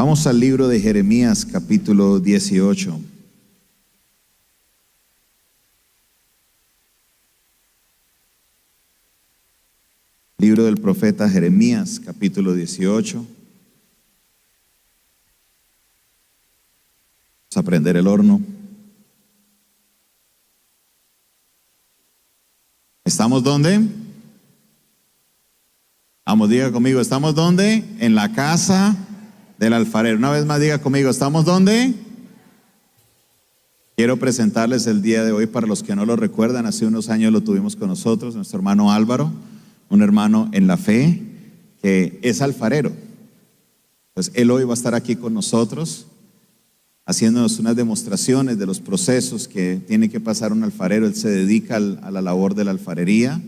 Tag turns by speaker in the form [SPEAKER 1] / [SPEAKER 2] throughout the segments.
[SPEAKER 1] Vamos al libro de Jeremías, capítulo 18. Libro del profeta Jeremías, capítulo 18. Vamos a prender el horno. ¿Estamos dónde? Vamos, diga conmigo, ¿estamos dónde? En la casa del alfarero. Una vez más diga conmigo, ¿estamos dónde? Quiero presentarles el día de hoy, para los que no lo recuerdan, hace unos años lo tuvimos con nosotros, nuestro hermano Álvaro, un hermano en la fe que es alfarero. Pues él hoy va a estar aquí con nosotros, haciéndonos unas demostraciones de los procesos que tiene que pasar un alfarero. Él se dedica a la labor de la alfarería.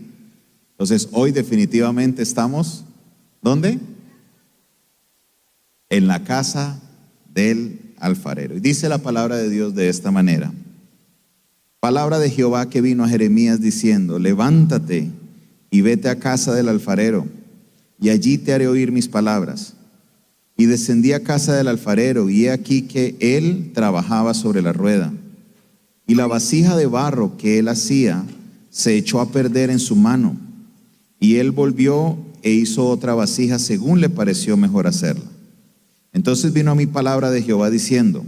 [SPEAKER 1] Entonces hoy definitivamente estamos, ¿dónde? En la casa del alfarero. Y dice la palabra de Dios de esta manera: palabra de Jehová que vino a Jeremías diciendo: levántate y vete a casa del alfarero, y allí te haré oír mis palabras. Y descendí a casa del alfarero, y he aquí que él trabajaba sobre la rueda, y la vasija de barro que él hacía se echó a perder en su mano, y él volvió e hizo otra vasija según le pareció mejor hacerla. Entonces vino a mí palabra de Jehová diciendo: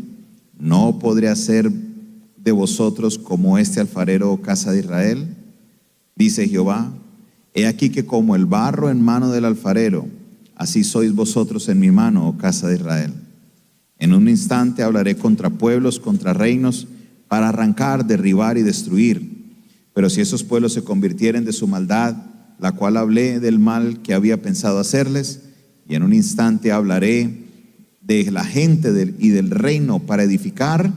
[SPEAKER 1] ¿no podré hacer de vosotros como este alfarero, oh casa de Israel? Dice Jehová: he aquí que como el barro en mano del alfarero, así sois vosotros en mi mano, oh casa de Israel. En un instante hablaré contra pueblos, contra reinos, para arrancar, derribar y destruir. Pero si esos pueblos se convirtieren de su maldad, la cual hablé del mal que había pensado hacerles, y en un instante hablaré de la gente y del reino para edificar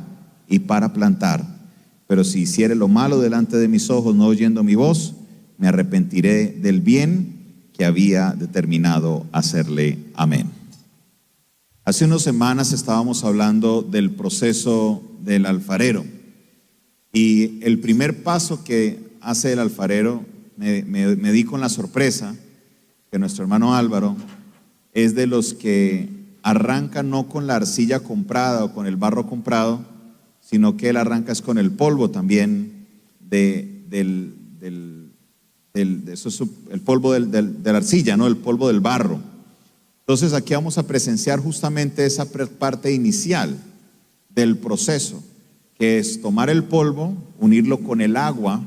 [SPEAKER 1] y para plantar. Pero si hiciere lo malo delante de mis ojos, no oyendo mi voz, me arrepentiré del bien que había determinado hacerle. Amén. Hace unas semanas estábamos hablando del proceso del alfarero, y el primer paso que hace el alfarero, me di con la sorpresa que nuestro hermano Álvaro es de los que arranca no con la arcilla comprada o con el barro comprado, sino que él arranca es con el polvo también el polvo de la arcilla, ¿no? El polvo del barro. Entonces aquí vamos a presenciar justamente esa parte inicial del proceso, que es tomar el polvo, unirlo con el agua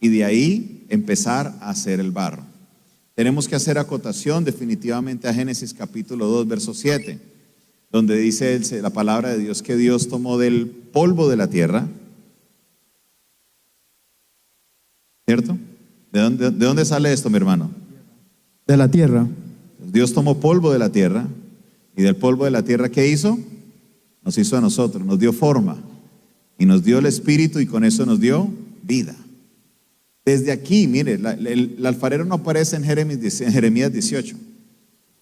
[SPEAKER 1] y de ahí empezar a hacer el barro. Tenemos que hacer acotación definitivamente a Génesis capítulo 2, verso 7, donde dice la palabra de Dios que Dios tomó del polvo de la tierra, ¿cierto? ¿De dónde sale esto, mi hermano?
[SPEAKER 2] De la tierra.
[SPEAKER 1] Dios tomó polvo de la tierra, y del polvo de la tierra, ¿qué hizo? Nos hizo a nosotros, nos dio forma, y nos dio el espíritu, y con eso nos dio vida. Desde aquí, mire, el alfarero no aparece en Jeremías 18.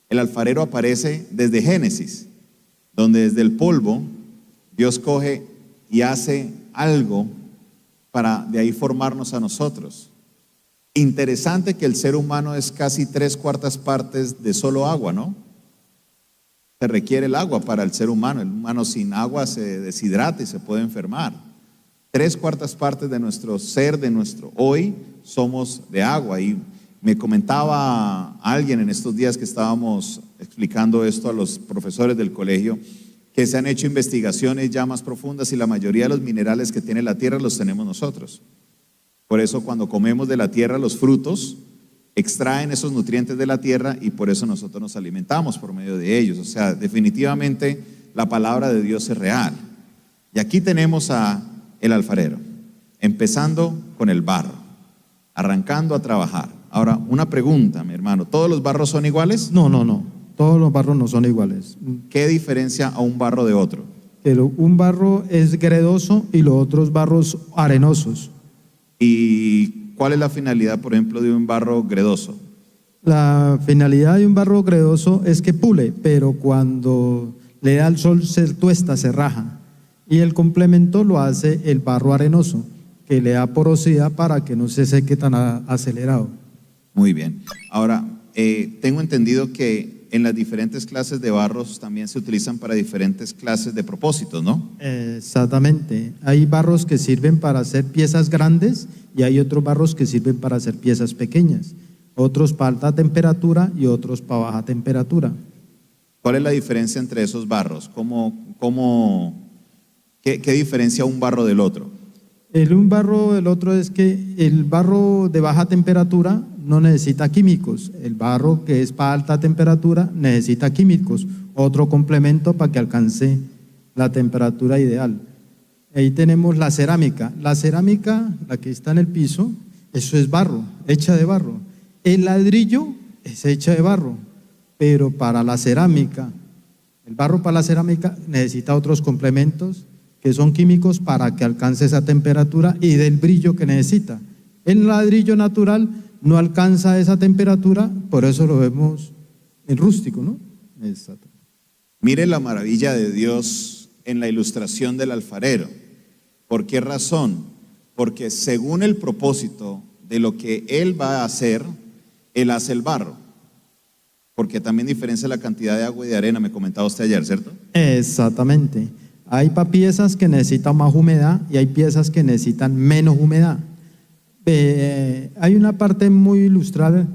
[SPEAKER 1] El alfarero aparece desde Génesis, donde desde el polvo Dios coge y hace algo para de ahí formarnos a nosotros. Interesante que el ser humano es casi 3/4 partes de solo agua, ¿no? Se requiere el agua para el ser humano. El humano sin agua se deshidrata y se puede enfermar. 3/4 partes de nuestro ser, de nuestro hoy, somos de agua. Y me comentaba alguien en estos días que estábamos explicando esto a los profesores del colegio, que se han hecho investigaciones ya más profundas, y la mayoría de los minerales que tiene la tierra los tenemos nosotros. Por eso cuando comemos de la tierra, los frutos extraen esos nutrientes de la tierra, y por eso nosotros nos alimentamos por medio de ellos. O sea, definitivamente la palabra de Dios es real. Y aquí tenemos a el alfarero, empezando con el barro, arrancando a trabajar. Ahora, una pregunta, mi hermano: ¿todos los barros son iguales?
[SPEAKER 2] No. Todos los barros no son iguales.
[SPEAKER 1] ¿Qué diferencia a un barro de otro?
[SPEAKER 2] Pero un barro es gredoso y los otros barros arenosos.
[SPEAKER 1] ¿Y cuál es la finalidad, por ejemplo, de un barro gredoso?
[SPEAKER 2] La finalidad de un barro gredoso es que pule, pero cuando le da el sol se tuesta, se raja. Y el complemento lo hace el barro arenoso, que le da porosidad para que no se seque tan acelerado.
[SPEAKER 1] Muy bien. Ahora, tengo entendido que en las diferentes clases de barros también se utilizan para diferentes clases de propósitos, ¿no?
[SPEAKER 2] Exactamente. Hay barros que sirven para hacer piezas grandes y hay otros barros que sirven para hacer piezas pequeñas. Otros para alta temperatura y otros para baja temperatura.
[SPEAKER 1] ¿Cuál es la diferencia entre esos barros? ¿Qué diferencia un barro del otro?
[SPEAKER 2] Un barro del otro es que el barro de baja temperatura no necesita químicos. El barro que es para alta temperatura necesita químicos, otro complemento para que alcance la temperatura ideal. Ahí tenemos la cerámica. La cerámica, la que está en el piso, eso es barro, hecha de barro. El ladrillo es hecha de barro, pero para la cerámica, el barro para la cerámica necesita otros complementos que son químicos para que alcance esa temperatura y dé el brillo que necesita. El ladrillo natural no alcanza esa temperatura, por eso lo vemos en rústico, ¿no? Exacto.
[SPEAKER 1] Mire la maravilla de Dios en la ilustración del alfarero. ¿Por qué razón? Porque según el propósito de lo que Él va a hacer, Él hace el barro. Porque también diferencia la cantidad de agua y de arena, me comentaba usted ayer, ¿cierto?
[SPEAKER 2] Exactamente. Hay piezas que necesitan más humedad y hay piezas que necesitan menos humedad. Hay una parte muy ilustrada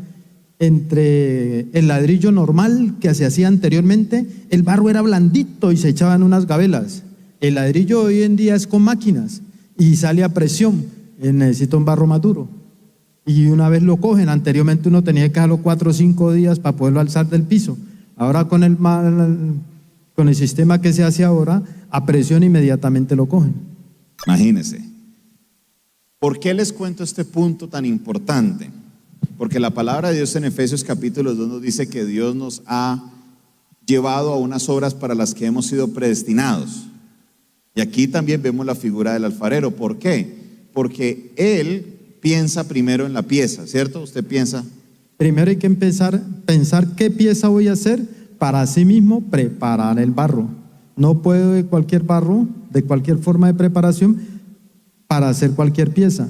[SPEAKER 2] entre el ladrillo normal que se hacía anteriormente. El barro era blandito y se echaban unas gabelas. El ladrillo hoy en día es con máquinas y sale a presión. Necesita un barro más duro. Y una vez lo cogen, anteriormente uno tenía que dejarlo 4 o 5 días para poderlo alzar del piso. Ahora con el sistema que se hace ahora, a presión inmediatamente lo cogen.
[SPEAKER 1] Imagínense. ¿Por qué les cuento este punto tan importante? Porque la palabra de Dios en Efesios capítulo 2 nos dice que Dios nos ha llevado a unas obras para las que hemos sido predestinados. Y aquí también vemos la figura del alfarero. ¿Por qué? Porque Él piensa primero en la pieza, ¿cierto? Usted piensa.
[SPEAKER 2] Primero hay que pensar qué pieza voy a hacer para así mismo preparar el barro. No puedo de cualquier barro, de cualquier forma de preparación, para hacer cualquier pieza.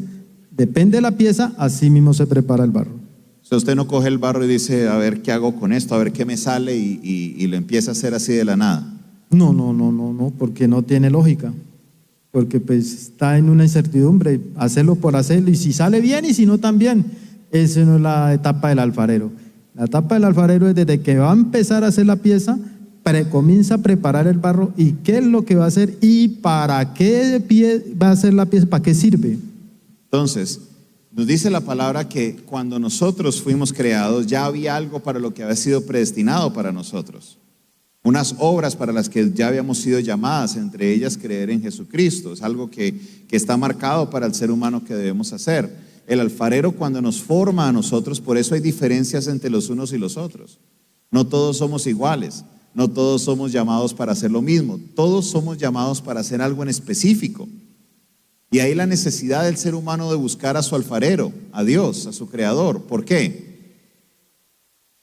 [SPEAKER 2] Depende de la pieza, así mismo se prepara el barro.
[SPEAKER 1] O sea, usted no coge el barro y dice, a ver qué hago con esto, a ver qué me sale y lo empieza a hacer así de la nada.
[SPEAKER 2] No, porque no tiene lógica. Porque pues está en una incertidumbre, hacerlo por hacerlo, y si sale bien y si no también. Esa no es la etapa del alfarero. La etapa del alfarero es desde que va a empezar a hacer la pieza, comienza a preparar el barro y qué es lo que va a hacer y para qué va a hacer la pieza, para qué sirve.
[SPEAKER 1] Entonces, nos dice la palabra que cuando nosotros fuimos creados ya había algo para lo que había sido predestinado para nosotros. Unas obras para las que ya habíamos sido llamadas, entre ellas creer en Jesucristo. Es algo que está marcado para el ser humano que debemos hacer. El alfarero cuando nos forma a nosotros, por eso hay diferencias entre los unos y los otros. No todos somos iguales. No todos somos llamados para hacer lo mismo, todos somos llamados para hacer algo en específico. Y ahí la necesidad del ser humano de buscar a su alfarero, a Dios, a su creador. ¿Por qué?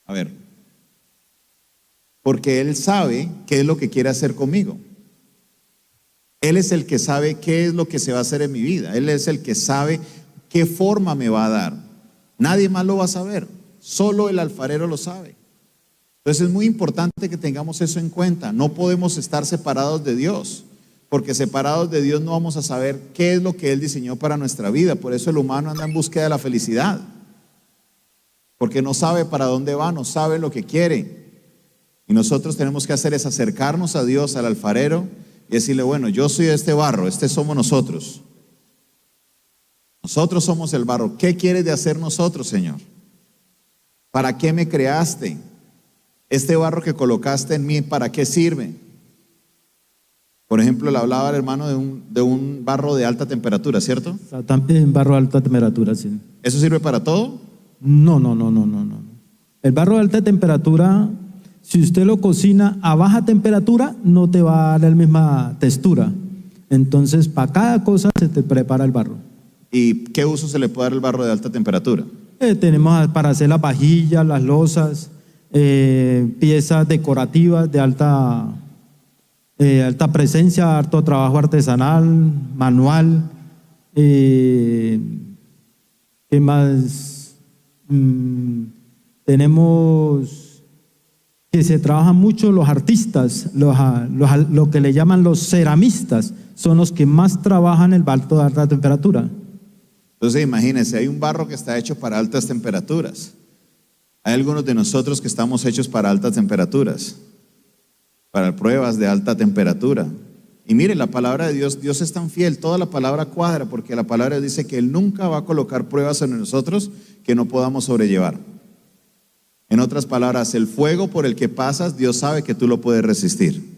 [SPEAKER 1] A ver, porque Él sabe qué es lo que quiere hacer conmigo. Él es el que sabe qué es lo que se va a hacer en mi vida. Él es el que sabe qué forma me va a dar. Nadie más lo va a saber, solo el alfarero lo sabe. Entonces es muy importante que tengamos eso en cuenta. No podemos estar separados de Dios, porque separados de Dios no vamos a saber qué es lo que Él diseñó para nuestra vida. Por eso el humano anda en búsqueda de la felicidad, porque no sabe para dónde va, no sabe lo que quiere. Y nosotros tenemos que hacer es acercarnos a Dios, al alfarero, y decirle, bueno, yo soy este barro, este somos nosotros. Nosotros somos el barro. ¿Qué quieres de hacer nosotros, Señor? ¿Para qué me creaste? Este barro que colocaste en mí, ¿para qué sirve? Por ejemplo, le hablaba al hermano de un barro de alta temperatura, ¿cierto?
[SPEAKER 2] También barro de alta temperatura, sí.
[SPEAKER 1] ¿Eso sirve para todo?
[SPEAKER 2] No. El barro de alta temperatura, si usted lo cocina a baja temperatura, no te va a dar la misma textura. Entonces, para cada cosa se te prepara el barro.
[SPEAKER 1] ¿Y qué uso se le puede dar al barro de alta temperatura?
[SPEAKER 2] Tenemos para hacer las vajillas, las losas, piezas decorativas de alta presencia, harto trabajo artesanal, manual. ¿Qué más? Tenemos que se trabajan mucho los artistas, lo que le llaman los ceramistas, son los que más trabajan el barro de alta temperatura.
[SPEAKER 1] Entonces imagínense, hay un barro que está hecho para altas temperaturas. Hay algunos de nosotros que estamos hechos para altas temperaturas, para pruebas de alta temperatura. Y mire, la palabra de Dios, Dios es tan fiel, toda la palabra cuadra, porque la palabra dice que Él nunca va a colocar pruebas en nosotros que no podamos sobrellevar. En otras palabras, el fuego por el que pasas, Dios sabe que tú lo puedes resistir.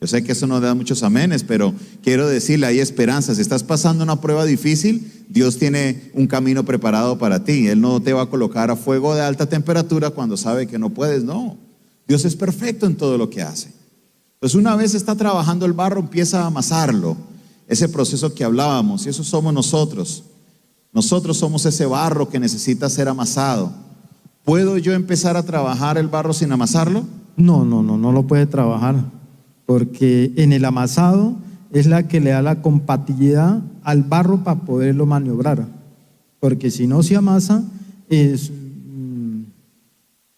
[SPEAKER 1] Yo sé que eso no da muchos amenes, pero quiero decirle, hay esperanza. Si estás pasando una prueba difícil, Dios tiene un camino preparado para ti. Él no te va a colocar a fuego de alta temperatura cuando sabe que no puedes, no. Dios es perfecto en todo lo que hace. Entonces una vez está trabajando el barro, empieza a amasarlo, ese proceso que hablábamos, y eso somos nosotros. Nosotros somos ese barro que necesita ser amasado. ¿Puedo yo empezar a trabajar el barro sin amasarlo?
[SPEAKER 2] No lo puede trabajar, porque en el amasado es la que le da la compatibilidad al barro para poderlo maniobrar, porque si no se amasa,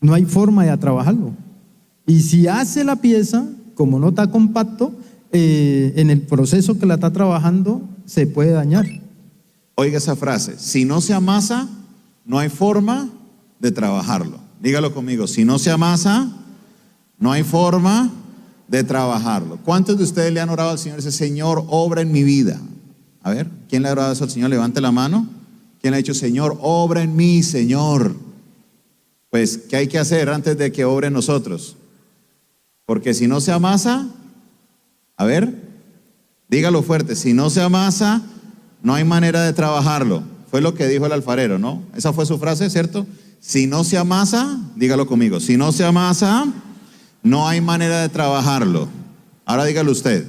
[SPEAKER 2] no hay forma de trabajarlo. Y si hace la pieza, como no está compacto, en el proceso que la está trabajando se puede dañar.
[SPEAKER 1] Oiga esa frase, si no se amasa, no hay forma de trabajarlo. Dígalo conmigo, si no se amasa, no hay forma de trabajarlo. ¿Cuántos de ustedes le han orado al Señor? Ese Señor, obra en mi vida. A ver, ¿quién le ha orado eso al Señor? Levante la mano. ¿Quién le ha dicho, Señor, obra en mí, Señor? Pues, ¿qué hay que hacer antes de que obre en nosotros? Porque si no se amasa, a ver, dígalo fuerte, si no se amasa, no hay manera de trabajarlo. Fue lo que dijo el alfarero, ¿no? Esa fue su frase, ¿cierto? Si no se amasa, dígalo conmigo, si no se amasa, no hay manera de trabajarlo. Ahora dígalo usted.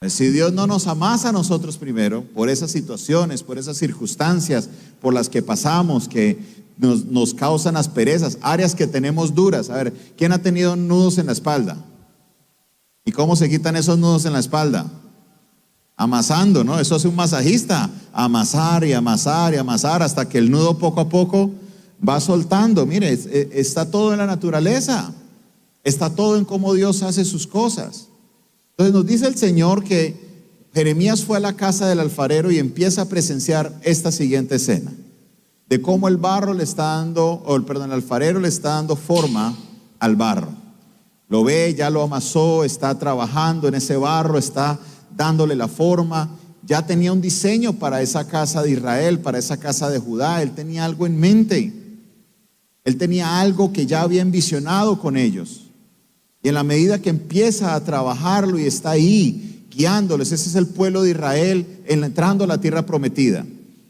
[SPEAKER 1] Si Dios no nos amasa a nosotros primero, por esas situaciones, por esas circunstancias por las que pasamos, que nos causan asperezas, áreas que tenemos duras. A ver, ¿quién ha tenido nudos en la espalda? ¿Y cómo se quitan esos nudos en la espalda? Amasando, ¿no? Eso hace un masajista, amasar y amasar y amasar hasta que el nudo poco a poco va soltando. Mire, está todo en la naturaleza, está todo en cómo Dios hace sus cosas. Entonces nos dice el Señor que Jeremías fue a la casa del alfarero y empieza a presenciar esta siguiente escena, de cómo el barro le está dando, el alfarero le está dando forma al barro. Lo ve, ya lo amasó, está trabajando en ese barro, está dándole la forma. Ya tenía un diseño para esa casa de Israel, para esa casa de Judá. Él tenía algo en mente. Él tenía algo que ya había envisionado con ellos. Y en la medida que empieza a trabajarlo y está ahí guiándoles, ese es el pueblo de Israel entrando a la tierra prometida.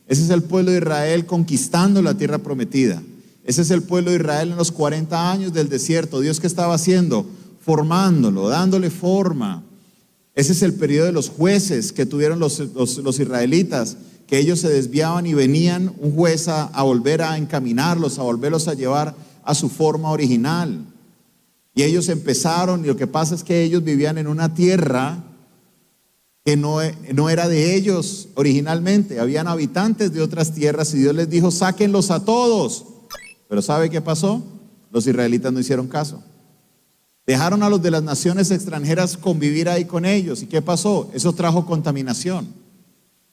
[SPEAKER 1] Ese es el pueblo de Israel conquistando la tierra prometida. Ese es el pueblo de Israel en los 40 años del desierto. Dios, ¿qué estaba haciendo? Formándolo, dándole forma. Ese es el periodo de los jueces que tuvieron los israelitas, que ellos se desviaban y venían un juez a volver a encaminarlos, a volverlos a llevar a su forma original. Y ellos empezaron, y lo que pasa es que ellos vivían en una tierra que no era de ellos originalmente. Habían habitantes de otras tierras y Dios les dijo, sáquenlos a todos. Pero ¿sabe qué pasó? Los israelitas no hicieron caso. Dejaron a los de las naciones extranjeras convivir ahí con ellos. ¿Y qué pasó? Eso trajo contaminación.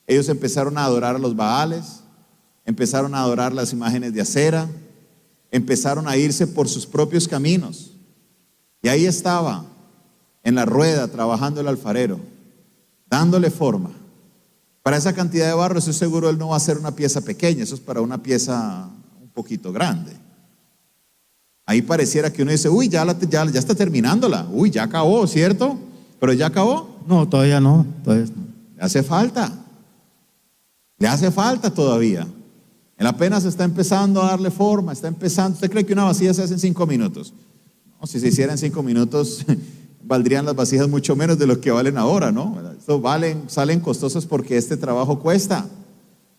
[SPEAKER 1] Ellos empezaron a adorar a los Baales, empezaron a adorar las imágenes de acera, empezaron a irse por sus propios caminos. Y ahí estaba, en la rueda, trabajando el alfarero, dándole forma. Para esa cantidad de barro, estoy seguro, él no va a hacer una pieza pequeña, eso es para una pieza un poquito grande. Ahí pareciera que uno dice, uy, ya está terminándola, uy, ya acabó, ¿cierto? Pero ya acabó.
[SPEAKER 2] No, todavía no.
[SPEAKER 1] Le hace falta todavía. Él apenas está empezando a darle forma, está empezando. ¿Usted cree que una vasija se hace en 5 minutos? No, si se hiciera en 5 minutos, valdrían las vasijas mucho menos de lo que valen ahora, ¿no? Esto salen costosas porque este trabajo cuesta.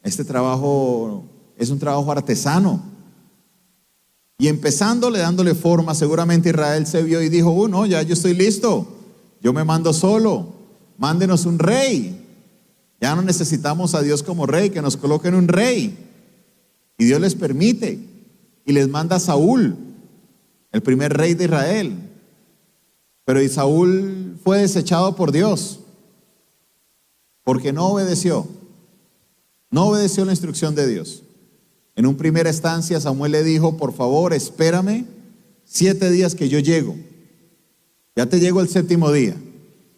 [SPEAKER 1] Este trabajo es un trabajo artesano. Y empezándole, dándole forma, seguramente Israel se vio y dijo, no, ya yo estoy listo, yo me mando solo, mándenos un rey. Ya no necesitamos a Dios como rey, que nos coloquen un rey. Y Dios les permite. y les manda a Saúl, el primer rey de Israel. Pero Saúl fue desechado por Dios porque no obedeció la instrucción de Dios. En una primera instancia Samuel le dijo: por favor, espérame 7 días que yo llego. Ya te llego el 7º día.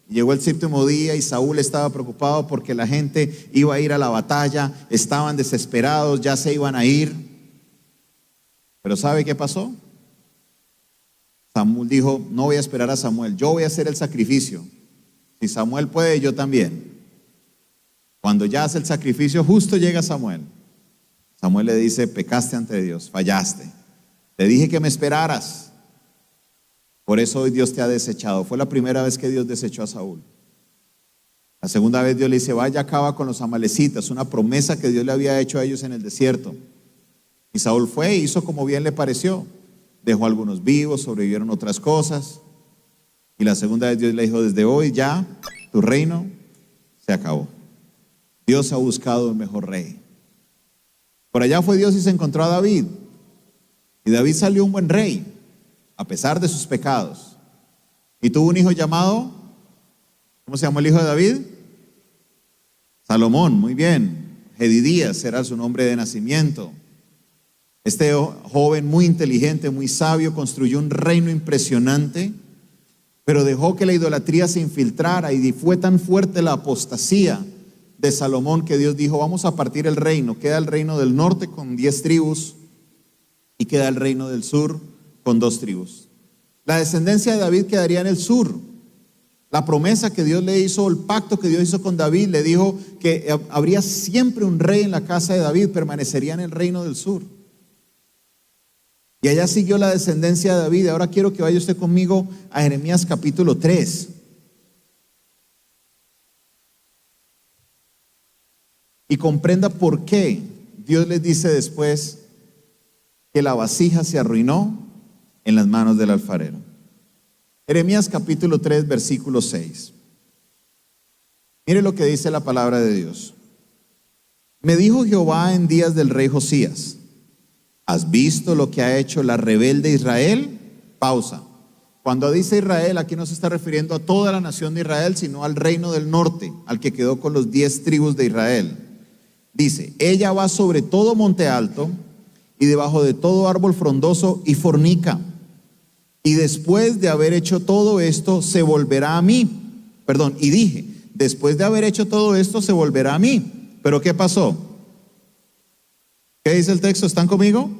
[SPEAKER 1] Llegó el 7º día y Saúl estaba preocupado porque la gente iba a ir a la batalla, estaban desesperados, ya se iban a ir. Pero ¿sabe qué pasó? Samuel dijo: no voy a esperar a Samuel, yo voy a hacer el sacrificio. Si Samuel puede, yo también. Cuando ya hace el sacrificio, justo llega Samuel. Samuel le dice: pecaste ante Dios, fallaste. Te dije que me esperaras. Por eso hoy Dios te ha desechado. Fue la primera vez que Dios desechó a Saúl. La segunda vez Dios le dice: vaya, acaba con los amalecitas, una promesa que Dios le había hecho a ellos en el desierto. Y Saúl fue e hizo como bien le pareció. Dejó a algunos vivos, sobrevivieron otras cosas. Y la segunda vez Dios le dijo: desde hoy ya tu reino se acabó. Dios ha buscado un mejor rey. Por allá fue Dios y se encontró a David. Y David salió un buen rey, a pesar de sus pecados. Y tuvo un hijo llamado, ¿cómo se llamó el hijo de David? Salomón, muy bien. Jedidías era su nombre de nacimiento. Este joven muy inteligente, muy sabio, construyó un reino impresionante, pero dejó que la idolatría se infiltrara y fue tan fuerte la apostasía de Salomón que Dios dijo: vamos a partir el reino. Queda el reino del norte con 10 tribus y queda el reino del sur con 2 tribus. La descendencia de David quedaría en el sur. La promesa que Dios le hizo, el pacto que Dios hizo con David, le dijo que habría siempre un rey en la casa de David, permanecería en el reino del sur. Y allá siguió la descendencia de David. Ahora quiero que vaya usted conmigo a Jeremías capítulo 3. Y comprenda por qué Dios les dice después que la vasija se arruinó en las manos del alfarero. Jeremías capítulo 3, versículo 6. Mire lo que dice la palabra de Dios. Me dijo Jehová en días del rey Josías: ¿has visto lo que ha hecho la rebelde Israel? Pausa. Cuando dice Israel, aquí no se está refiriendo a toda la nación de Israel, sino al reino del norte, al que quedó con los 10 tribus de Israel. Dice: ella va sobre todo monte alto y debajo de todo árbol frondoso y fornica. Y después de haber hecho todo esto, se volverá a mí. Perdón, y dije: después de haber hecho todo esto, se volverá a mí. ¿Pero qué pasó? ¿Qué dice el texto? ¿Están conmigo?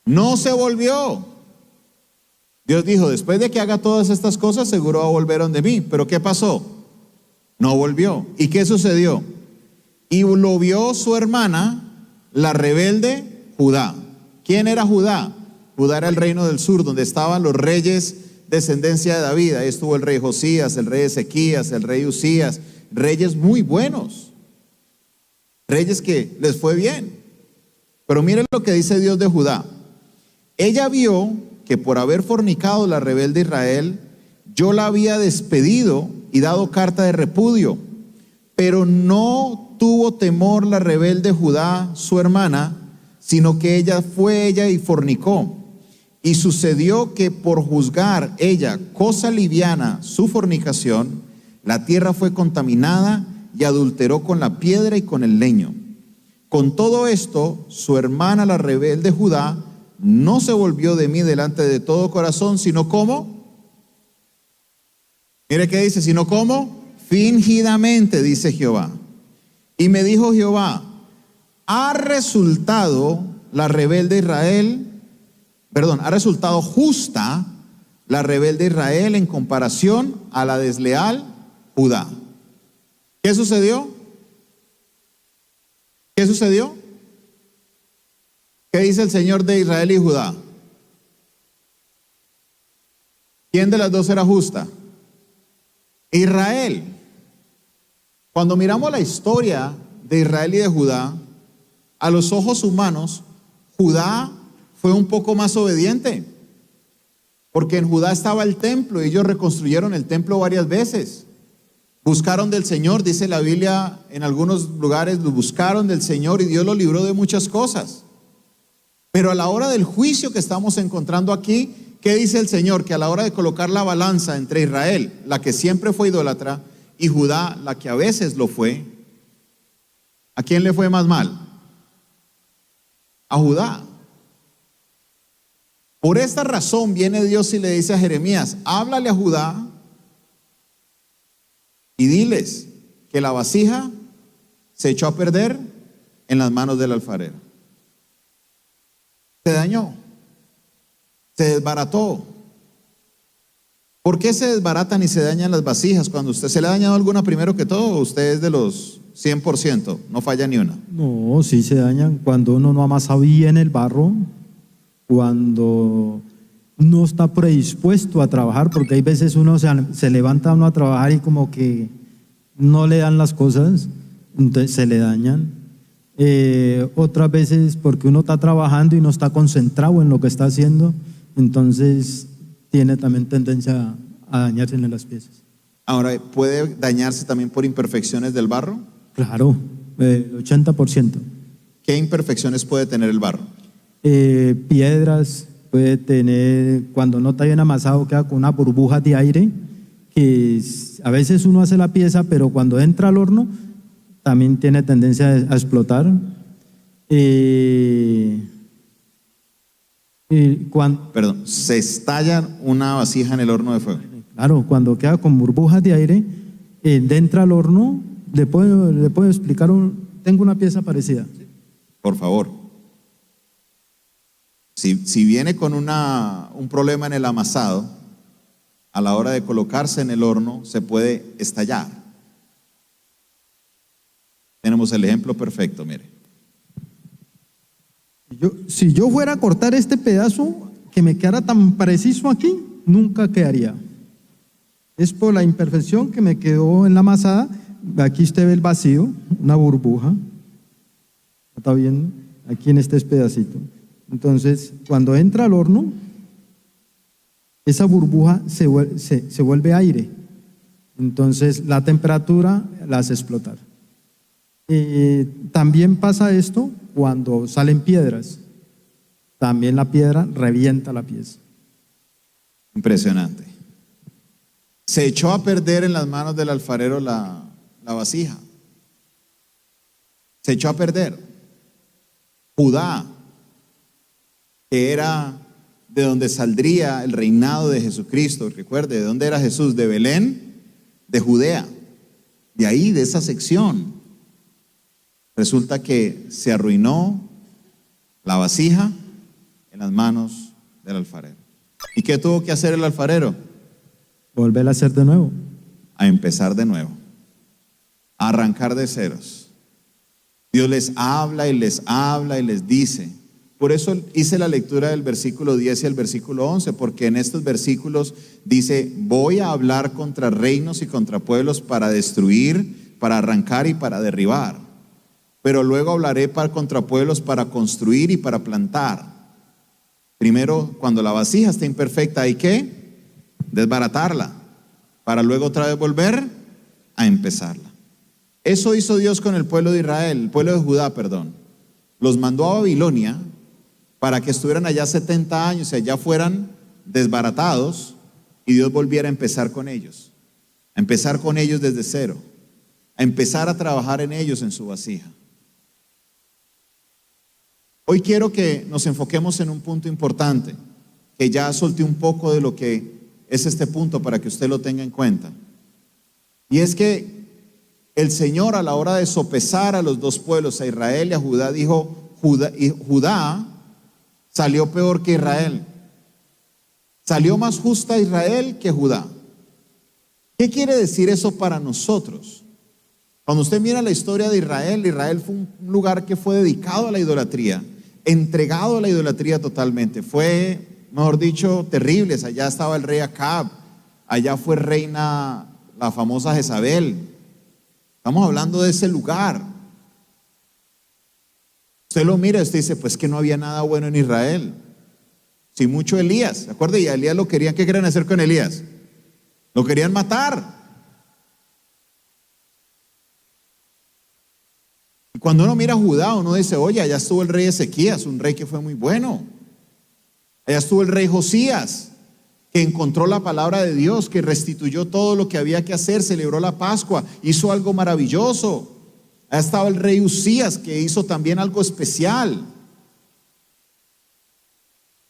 [SPEAKER 1] No se volvió. Dios dijo: después de que haga todas estas cosas, seguro va a volver donde mí. ¿Pero qué pasó? No volvió. ¿Y qué sucedió? Y lo vio su hermana, la rebelde Judá. ¿Quién era Judá? Judá era el reino del sur, donde estaban los reyes descendencia de David. Ahí estuvo el rey Josías, el rey Ezequías, el rey Usías, reyes muy buenos, reyes que les fue bien. Pero miren lo que dice Dios de Judá. Ella vio que por haber fornicado la rebelde Israel, yo la había despedido y dado carta de repudio, pero no tuvo temor la rebelde Judá, su hermana, sino que ella y fornicó. Y sucedió que por juzgar ella cosa liviana su fornicación, la tierra fue contaminada y adulteró con la piedra y con el leño. Con todo esto, su hermana la rebelde Judá no se volvió de mí delante de todo corazón, sino como, mire qué dice, sino como, fingidamente, dice Jehová. Y me dijo Jehová: ha resultado justa la rebelde Israel en comparación a la desleal Judá. ¿Qué sucedió? ¿Qué sucedió? ¿Qué dice el Señor de Israel y Judá? ¿Quién de las dos era justa? Israel. Cuando miramos la historia de Israel y de Judá, a los ojos humanos, Judá fue un poco más obediente, porque en Judá estaba el templo y ellos reconstruyeron el templo varias veces. Buscaron del Señor, dice la Biblia, en algunos lugares lo buscaron del Señor y Dios lo libró de muchas cosas. Pero a la hora del juicio que estamos encontrando aquí, ¿qué dice el Señor? Que a la hora de colocar la balanza entre Israel, la que siempre fue idólatra, y Judá, la que a veces lo fue, ¿a quién le fue más mal? A Judá. Por esta razón viene Dios y le dice a Jeremías: háblale a Judá y diles que la vasija se echó a perder en las manos del alfarero. Se dañó, se desbarató. ¿Por qué se desbaratan y se dañan las vasijas? Cuando usted se le ha dañado alguna primero que todo, usted es de los 100%, no falla ni una.
[SPEAKER 2] No, sí se dañan cuando uno no amasa bien el barro, cuando no está predispuesto a trabajar, porque hay veces uno se levanta uno a trabajar y como que no le dan las cosas, entonces se le dañan. Otras veces porque uno está trabajando y no está concentrado en lo que está haciendo, entonces tiene también tendencia a dañarse en las piezas.
[SPEAKER 1] Ahora, ¿puede dañarse también por imperfecciones del barro?
[SPEAKER 2] Claro, 80%.
[SPEAKER 1] ¿Qué imperfecciones puede tener el barro?
[SPEAKER 2] Piedras, puede tener, cuando no está bien amasado, queda con una burbuja de aire, que a veces uno hace la pieza, pero cuando entra al horno, también tiene tendencia a explotar.
[SPEAKER 1] Perdón, se estalla una vasija en el horno de fuego.
[SPEAKER 2] Claro, cuando queda con burbujas de aire, entra al horno, le puedo explicar, tengo una pieza parecida.
[SPEAKER 1] Por favor. Si viene con un problema en el amasado, a la hora de colocarse en el horno, se puede estallar. Tenemos el ejemplo perfecto, mire.
[SPEAKER 2] Si yo fuera a cortar este pedazo, que me quedara tan preciso aquí, nunca quedaría. Es por la imperfección que me quedó en la amasada. Aquí usted ve el vacío, una burbuja. ¿Está viendo? Aquí en este pedacito. Entonces, cuando entra al horno, esa burbuja se vuelve aire. Entonces, la temperatura la hace explotar. También pasa esto cuando salen piedras. También la piedra revienta la pieza.
[SPEAKER 1] Impresionante. Se echó a perder en las manos del alfarero la vasija. Se echó a perder. Judá, que era de donde saldría el reinado de Jesucristo. Recuerde, ¿de dónde era Jesús? De Belén, de Judea. De ahí, de esa sección. Resulta que se arruinó la vasija en las manos del alfarero. ¿Y qué tuvo que hacer el alfarero?
[SPEAKER 2] Volver a hacer de nuevo.
[SPEAKER 1] A empezar de nuevo. A arrancar de ceros. Dios les habla y les habla y les dice. Por eso hice la lectura del versículo 10 y el versículo 11, porque en estos versículos dice: voy a hablar contra reinos y contra pueblos para destruir, para arrancar y para derribar. Pero luego hablaré contra pueblos para construir y para plantar. Primero, cuando la vasija está imperfecta, hay que desbaratarla, para luego otra vez volver a empezarla. Eso hizo Dios con el pueblo de Israel, el pueblo de Judá, perdón. Los mandó a Babilonia para que estuvieran allá 70 años y allá fueran desbaratados, y Dios volviera a empezar con ellos. A empezar con ellos desde cero. A empezar a trabajar en ellos, en su vasija. Hoy quiero que nos enfoquemos en un punto importante, que ya solté un poco de lo que es este punto para que usted lo tenga en cuenta. Y es que el Señor, a la hora de sopesar a los dos pueblos, a Israel y a Judá, dijo: Judá salió peor que Israel. Salió más justa Israel que Judá. ¿Qué quiere decir eso para nosotros? Cuando usted mira la historia de Israel, Israel fue un lugar que fue dedicado a la idolatría, entregado a la idolatría totalmente. Fue, mejor dicho, terribles. Allá estaba el rey Acab, allá fue reina la famosa Jezabel. Estamos hablando de ese lugar. Usted lo mira y usted dice: pues que no había nada bueno en Israel. Si mucho Elías, ¿se acuerda? Y a Elías lo querían. ¿Qué querían hacer con Elías? Lo querían matar. Cuando uno mira a Judá, uno dice, oye, allá estuvo el rey Ezequías, un rey que fue muy bueno. Allá estuvo el rey Josías, que encontró la palabra de Dios, que restituyó todo lo que había que hacer, celebró la Pascua, hizo algo maravilloso. Allá estaba el rey Usías, que hizo también algo especial.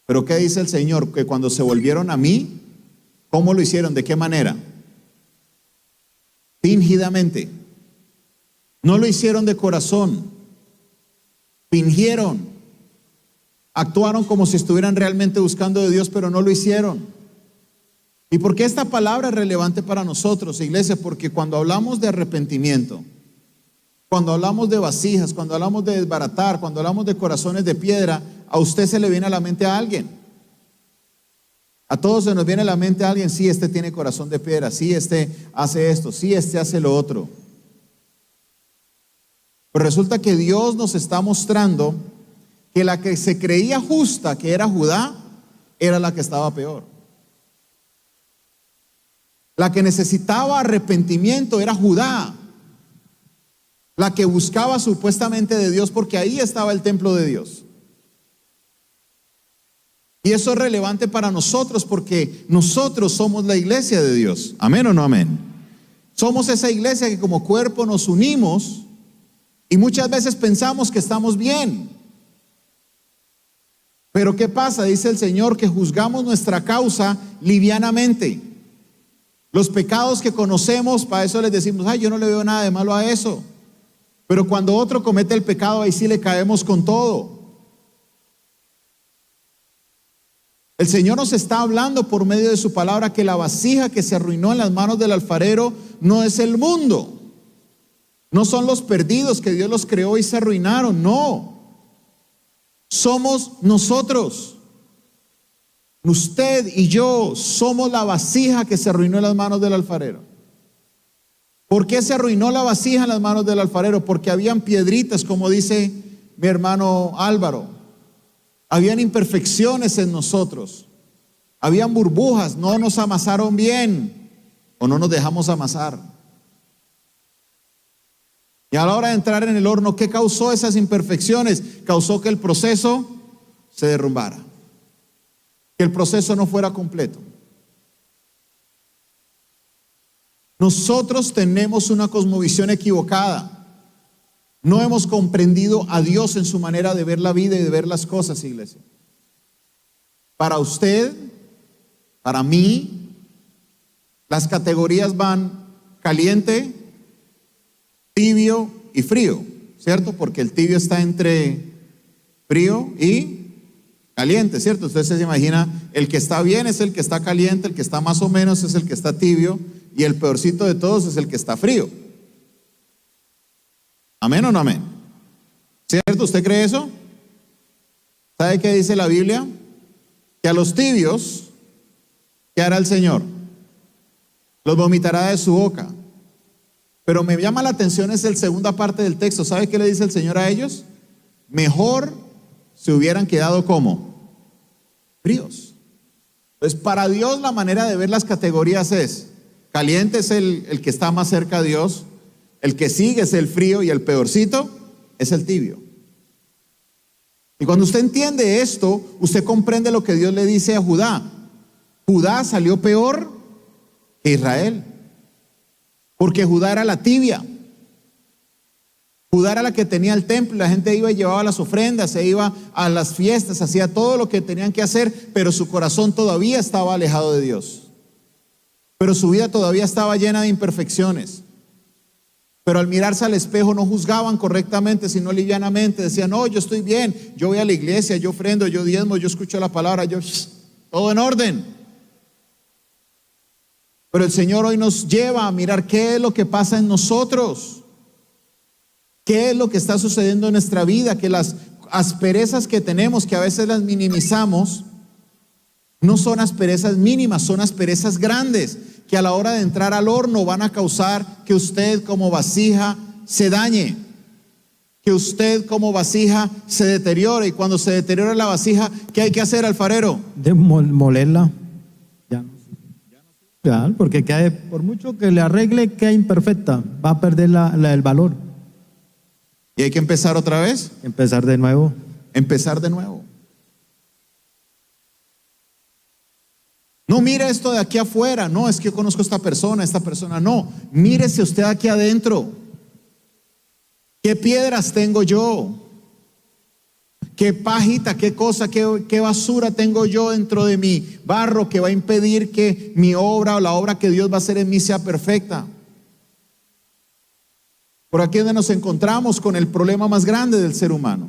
[SPEAKER 1] Pero ¿qué dice el Señor? Que cuando se volvieron a mí, ¿cómo lo hicieron? ¿De qué manera? Fingidamente. No lo hicieron de corazón. Fingieron. Actuaron como si estuvieran realmente buscando de Dios, pero no lo hicieron. ¿Y por qué esta palabra es relevante para nosotros, iglesia? Porque cuando hablamos de arrepentimiento, cuando hablamos de vasijas, cuando hablamos de desbaratar, cuando hablamos de corazones de piedra, a usted se le viene a la mente a alguien. A todos se nos viene a la mente a alguien, sí, este tiene corazón de piedra, sí, este hace esto, sí, este hace lo otro. Pero resulta que Dios nos está mostrando que la que se creía justa, que era Judá, era la que estaba peor. La que necesitaba arrepentimiento era Judá. La que buscaba supuestamente de Dios, porque ahí estaba el templo de Dios. Y eso es relevante para nosotros porque nosotros somos la iglesia de Dios. ¿Amén o no amén? Somos esa iglesia que como cuerpo nos unimos y muchas veces pensamos que estamos bien. Pero ¿qué pasa? Dice el Señor que juzgamos nuestra causa livianamente. Los pecados que conocemos, para eso les decimos, ay, yo no le veo nada de malo a eso. Pero cuando otro comete el pecado, ahí sí le caemos con todo. El Señor nos está hablando por medio de su palabra que la vasija que se arruinó en las manos del alfarero no es el mundo. No son los perdidos que Dios los creó y se arruinaron, no. Somos nosotros. Usted y yo somos la vasija que se arruinó en las manos del alfarero. ¿Por qué se arruinó la vasija en las manos del alfarero? Porque habían piedritas, como dice mi hermano Álvaro. Habían imperfecciones en nosotros. Habían burbujas, no nos amasaron bien o no nos dejamos amasar. Y a la hora de entrar en el horno, ¿qué causó esas imperfecciones? Causó que el proceso se derrumbara, que el proceso no fuera completo. Nosotros tenemos una cosmovisión equivocada. No hemos comprendido a Dios en su manera de ver la vida y de ver las cosas, iglesia. Para usted, para mí, las categorías van caliente, tibio y frío, ¿cierto? Porque el tibio está entre frío y caliente, ¿cierto? Usted se imagina, el que está bien es el que está caliente, el que está más o menos es el que está tibio y el peorcito de todos es el que está frío. ¿Amén o no amén? ¿Cierto? ¿Usted cree eso? ¿Sabe qué dice la Biblia? Que a los tibios, ¿qué hará el Señor? Los vomitará de su boca. Pero me llama la atención es la segunda parte del texto. ¿Sabe qué le dice el Señor a ellos? Mejor se hubieran quedado como fríos. Entonces, para Dios la manera de ver las categorías es: caliente es el que está más cerca a Dios, el que sigue es el frío y el peorcito es el tibio. Y cuando usted entiende esto, usted comprende lo que Dios le dice a Judá. Judá salió peor que Israel, porque Judá era la tibia. Judá era la que tenía el templo, la gente iba y llevaba las ofrendas, se iba a las fiestas, hacía todo lo que tenían que hacer, pero su corazón todavía estaba alejado de Dios. Pero su vida todavía estaba llena de imperfecciones. Pero al mirarse al espejo no juzgaban correctamente, sino livianamente. Decían, no, yo estoy bien, yo voy a la iglesia, yo ofrendo, yo diezmo, yo escucho la palabra, todo en orden. Pero el Señor hoy nos lleva a mirar qué es lo que pasa en nosotros. ¿Qué es lo que está sucediendo en nuestra vida? Que las asperezas que tenemos, que a veces las minimizamos, no son asperezas mínimas, son asperezas grandes, que a la hora de entrar al horno van a causar que usted como vasija se dañe, que usted como vasija se deteriore. Y cuando se deteriora la vasija, ¿qué hay que hacer, alfarero?
[SPEAKER 2] De molerla. Ya, porque por mucho que le arregle, queda imperfecta, va a perder el valor.
[SPEAKER 1] Y hay que empezar otra vez.
[SPEAKER 2] Empezar de nuevo.
[SPEAKER 1] Empezar de nuevo. No mire esto de aquí afuera. No, es que yo conozco a esta persona. No, mírese usted aquí adentro. ¿Qué piedras tengo yo? ¿Qué pajita, qué cosa, qué basura tengo yo dentro de mi barro que va a impedir que mi obra o la obra que Dios va a hacer en mí sea perfecta? Por aquí es donde nos encontramos con el problema más grande del ser humano.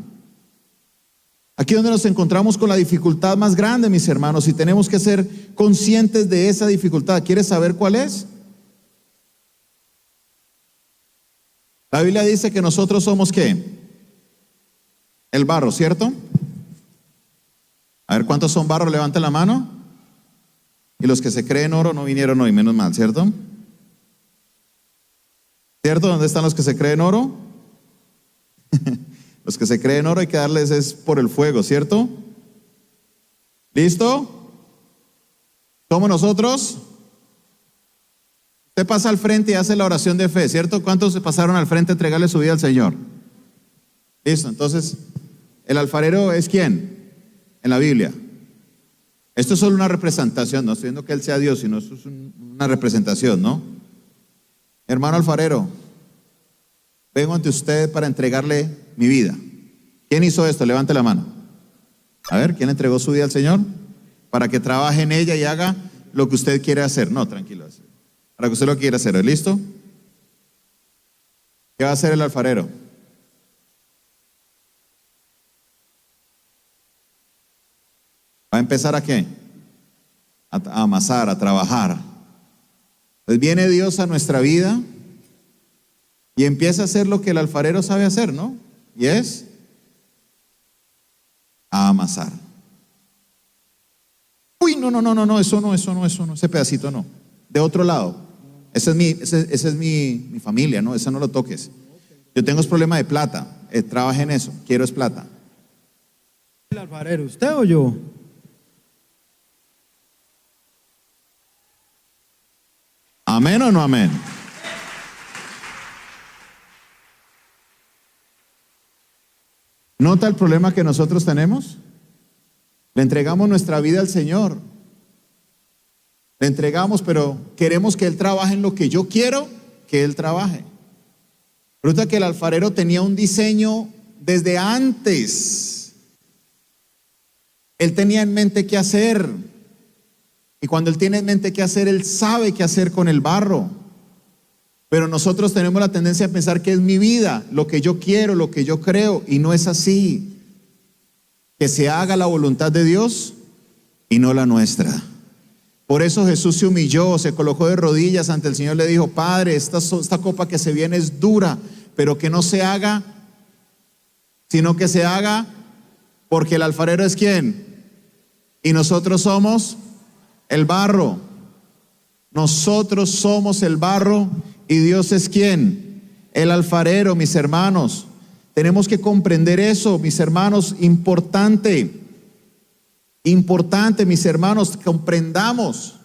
[SPEAKER 1] Aquí es donde nos encontramos con la dificultad más grande, mis hermanos, y tenemos que ser conscientes de esa dificultad. ¿Quieres saber cuál es? La Biblia dice que nosotros somos ¿qué? El barro, ¿cierto? A ver, ¿cuántos son barro? Levanten la mano. Y los que se creen oro no vinieron hoy, menos mal, ¿cierto? ¿Cierto? ¿Dónde están los que se creen oro? Los que se creen oro hay que darles es por el fuego, ¿cierto? ¿Listo? ¿Somos nosotros? Usted pasa al frente y hace la oración de fe, ¿cierto? ¿Cuántos se pasaron al frente a entregarle su vida al Señor? Listo, entonces, ¿el alfarero es quién? En la Biblia. Esto es solo una representación, no estoy diciendo que Él sea Dios, sino esto es una representación, ¿no? Hermano alfarero, vengo ante usted para entregarle mi vida. ¿Quién hizo esto? Levante la mano. A ver, ¿quién entregó su vida al Señor? Para que trabaje en ella y haga lo que usted quiere hacer. No, tranquilo. Para que usted lo quiera hacer, ¿es listo? ¿Qué va a hacer el alfarero? ¿Va a empezar a qué? A amasar, a trabajar. Entonces viene Dios a nuestra vida y empieza a hacer lo que el alfarero sabe hacer, ¿no? Y es a amasar. Uy, no, eso no, ese pedacito no. De otro lado, esa es mi familia, ¿no? Esa no lo toques. Yo tengo un problema de plata, trabaje en eso, quiero es plata.
[SPEAKER 2] ¿El alfarero, usted o yo?
[SPEAKER 1] ¿Amén o no amén? ¿Nota el problema que nosotros tenemos? Le entregamos nuestra vida al Señor. Le entregamos, pero queremos que Él trabaje en lo que yo quiero que Él trabaje. Resulta que el alfarero tenía un diseño desde antes. Él tenía en mente qué hacer. Y cuando Él tiene en mente qué hacer, Él sabe qué hacer con el barro. Pero nosotros tenemos la tendencia a pensar que es mi vida, lo que yo quiero, lo que yo creo, y no es así. Que se haga la voluntad de Dios y no la nuestra. Por eso Jesús se humilló, se colocó de rodillas ante el Señor, le dijo: Padre, esta copa que se viene es dura, pero que no se haga, sino que se haga porque el alfarero es ¿quién? Y nosotros somos el barro. Nosotros somos el barro y Dios es ¿quién? El alfarero, mis hermanos. Tenemos que comprender eso, mis hermanos, importante, mis hermanos, comprendamos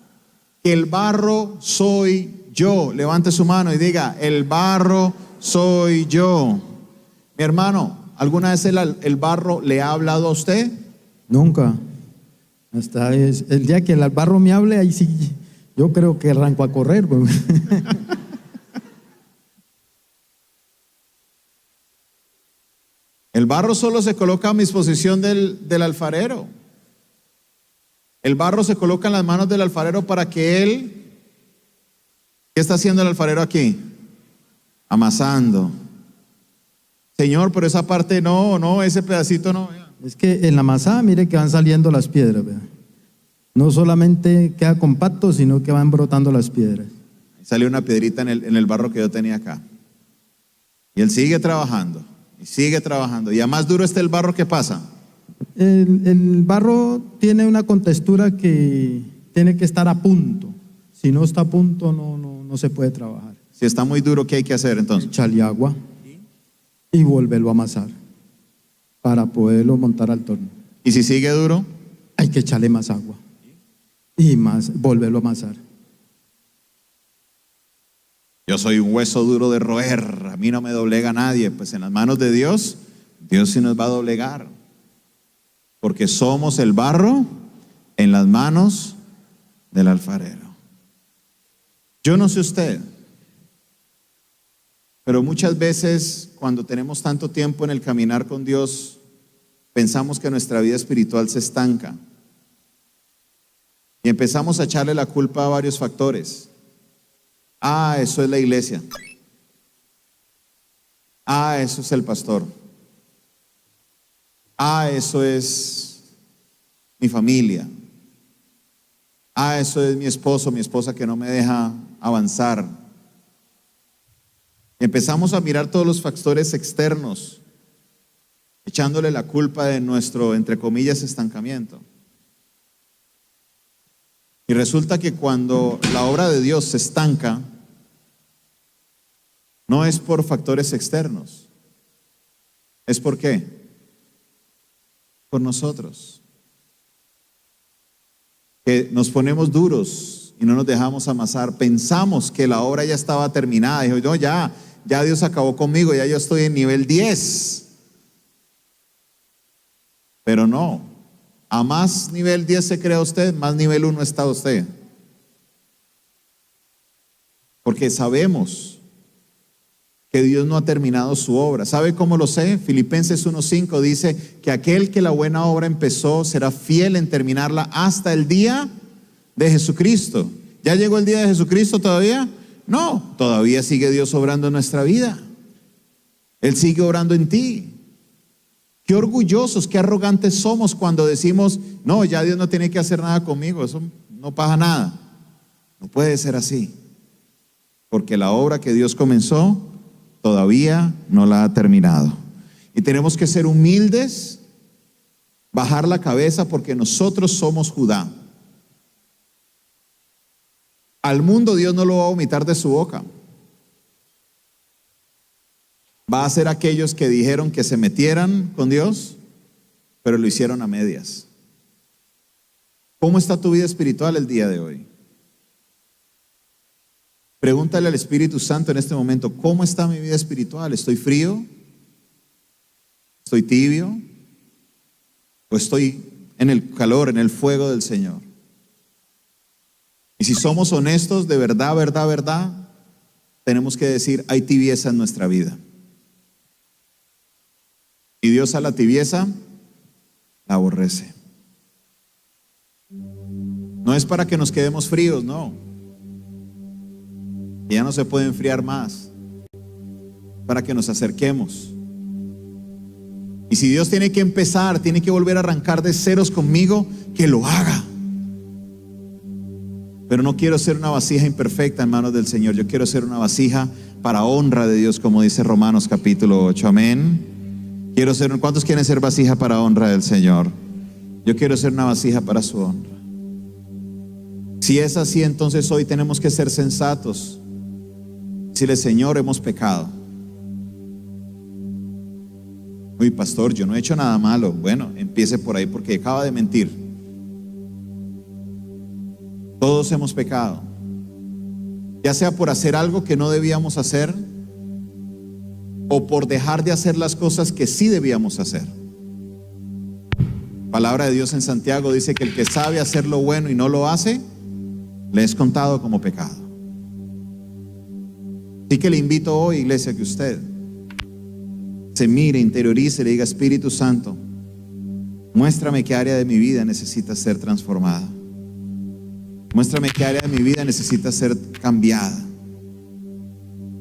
[SPEAKER 1] que el barro soy yo. Levante su mano y diga: el barro soy yo. Mi hermano, ¿alguna vez el barro le ha hablado a usted?
[SPEAKER 2] Nunca. Hasta el día que el barro me hable, ahí sí, yo creo que arranco a correr.
[SPEAKER 1] El barro solo se coloca a disposición del alfarero. El barro se coloca en las manos del alfarero para que él, ¿qué está haciendo el alfarero aquí? Amasando. Señor, pero esa parte no, ese pedacito no.
[SPEAKER 2] Es que en la masada, mire que van saliendo las piedras, ¿verdad? No solamente queda compacto, sino que van brotando las piedras.
[SPEAKER 1] Salió una piedrita en el barro que yo tenía acá. Y él sigue trabajando. Y sigue trabajando. Y a más duro está el barro, ¿qué pasa?
[SPEAKER 2] El barro tiene una contextura que tiene que estar a punto. Si no está a punto, no se puede trabajar.
[SPEAKER 1] Si está muy duro, ¿qué hay que hacer entonces?
[SPEAKER 2] Echarle agua y volverlo a amasar para poderlo montar al torno.
[SPEAKER 1] ¿Y si sigue duro?
[SPEAKER 2] Hay que echarle más agua y más, volverlo a amasar.
[SPEAKER 1] Yo soy un hueso duro de roer, a mí no me doblega nadie. Pues en las manos de Dios, Dios sí nos va a doblegar, porque somos el barro en las manos del alfarero. Yo no sé usted, pero muchas veces cuando tenemos tanto tiempo en el caminar con Dios, pensamos que nuestra vida espiritual se estanca y empezamos a echarle la culpa a varios factores. Ah, eso es la iglesia. Ah, eso es el pastor. Ah, eso es mi familia. Ah, eso es mi esposo, mi esposa que no me deja avanzar. Empezamos a mirar todos los factores externos, echándole la culpa de nuestro, entre comillas, estancamiento. Y resulta que cuando la obra de Dios se estanca, no es por factores externos. ¿Es por qué? Por nosotros. Que nos ponemos duros y no nos dejamos amasar. Pensamos que la obra ya estaba terminada. Dijo, no, ya Dios acabó conmigo, ya yo estoy en nivel 10. Pero no. A más nivel 10 se crea usted, más nivel 1 está usted. Porque sabemos que Dios no ha terminado su obra. ¿Sabe cómo lo sé? Filipenses 1:5 dice que aquel que la buena obra empezó será fiel en terminarla hasta el día de Jesucristo. ¿Ya llegó el día de Jesucristo todavía? No, todavía sigue Dios obrando en nuestra vida. Él sigue obrando en ti. Qué orgullosos, qué arrogantes somos cuando decimos, no, ya Dios no tiene que hacer nada conmigo, eso no pasa nada. No puede ser así, porque la obra que Dios comenzó todavía no la ha terminado. Y tenemos que ser humildes, bajar la cabeza, porque nosotros somos Judá. Al mundo Dios no lo va a vomitar de su boca. Va a ser aquellos que dijeron que se metieran con Dios, pero lo hicieron a medias. ¿Cómo está tu vida espiritual el día de hoy? Pregúntale al Espíritu Santo en este momento, ¿cómo está mi vida espiritual? ¿Estoy frío? ¿Estoy tibio? ¿O estoy en el calor, en el fuego del Señor? Y si somos honestos, de verdad, tenemos que decir, hay tibieza en nuestra vida. Y Dios a la tibieza la aborrece. No es para que nos quedemos fríos, no. Que ya no se puede enfriar más. Para que nos acerquemos. Y si Dios tiene que empezar, tiene que volver a arrancar de ceros conmigo, que lo haga. Pero no quiero ser una vasija imperfecta en manos del Señor. Yo quiero ser una vasija para honra de Dios, como dice Romanos capítulo 8. Amén. ¿Cuántos quieren ser vasija para honra del Señor? Yo quiero ser una vasija para su honra. Si es así, entonces hoy tenemos que ser sensatos. Decirle, Señor, hemos pecado. Uy, pastor, yo no he hecho nada malo. Bueno, empiece por ahí, porque acaba de mentir. Todos hemos pecado, ya sea por hacer algo que no debíamos hacer o por dejar de hacer las cosas que sí debíamos hacer. Palabra de Dios en Santiago dice que el que sabe hacer lo bueno y no lo hace, le es contado como pecado. Así que le invito hoy, iglesia, que usted se mire, interiorice y le diga, Espíritu Santo, muéstrame qué área de mi vida necesita ser transformada. Muéstrame qué área de mi vida necesita ser cambiada.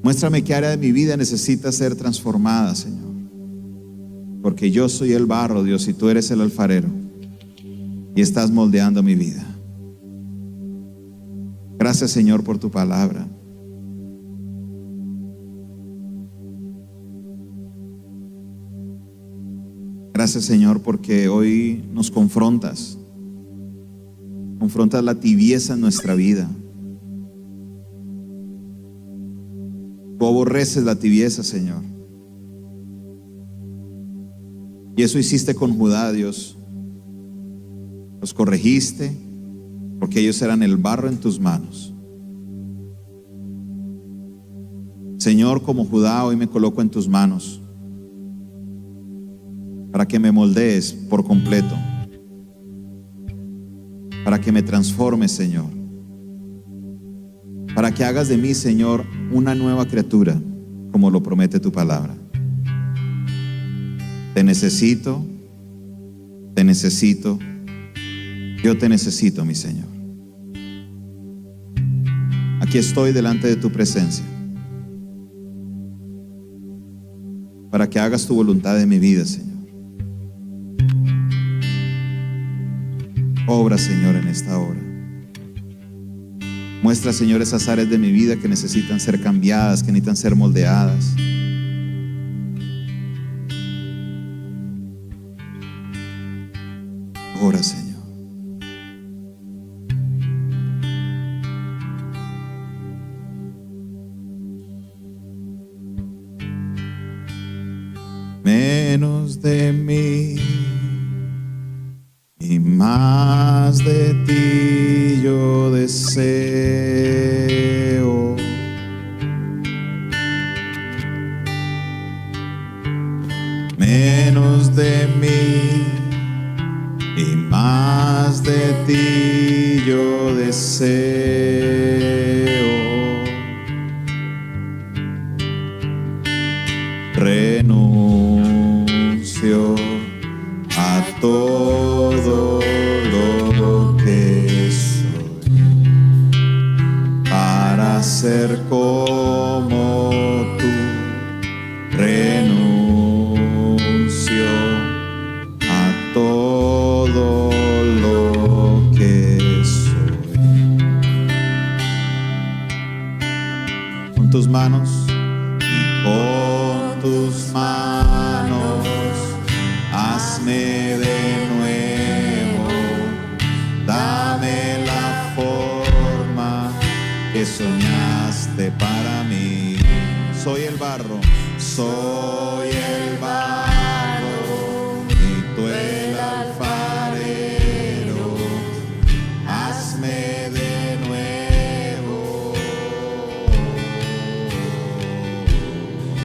[SPEAKER 1] Muéstrame qué área de mi vida necesita ser transformada, Señor. Porque yo soy el barro, Dios, y tú eres el alfarero. Y estás moldeando mi vida. Gracias, Señor, por tu palabra. Gracias, Señor, porque hoy nos confrontas. Confrontas la tibieza en nuestra vida. Tú aborreces la tibieza, Señor. Y eso hiciste con Judá, Dios. Los corregiste porque ellos eran el barro en tus manos. Señor, como Judá, hoy me coloco en tus manos para que me moldees por completo, para que me transformes, Señor, para que hagas de mí, Señor, una nueva criatura, como lo promete tu palabra. Te necesito, yo te necesito, mi Señor. Aquí estoy delante de tu presencia, para que hagas tu voluntad en mi vida, Señor. Obra, Señor, en esta hora. Muestra, Señor, esas áreas de mi vida que necesitan ser cambiadas, que necesitan ser moldeadas. Obra, Señor. Menos de mí y más de ti yo deseo. Menos de mí y más de ti yo deseo. Renuncio a todo lo que soy para ser como tú. Renuncio a todo lo que soy. Con tus manos y con tus manos hazme de nuevo, dame la forma que soñaste para mí. Soy el barro, soy el barro.